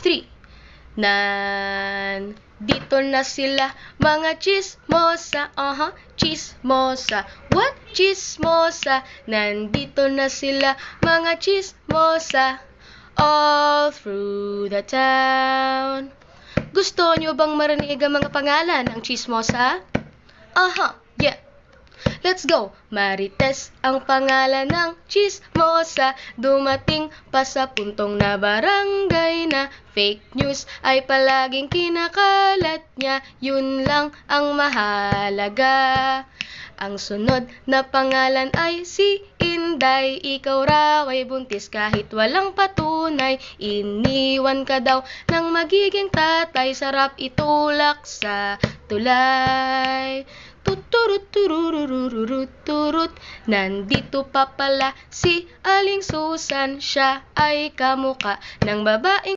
3. Nandito na sila, mga chismosa. Chismosa. What? Chismosa. Nandito na sila, mga chismosa. All through the town. Gusto nyo bang marinig ang mga pangalan ng chismosa? Yeah. Let's go! Marites ang pangalan ng chismosa. Dumating pa sa puntong na barangay na fake news ay palaging kinakalat niya. Yun lang ang mahalaga. Ang sunod na pangalan ay si Inday. Ikaw raw ay buntis kahit walang patunay. Iniwan ka daw ng magiging tatay. Sarap itulak sa tulay. Turut. Nandito pa pala si Aling Susan. Siya ay kamukha ng babaeng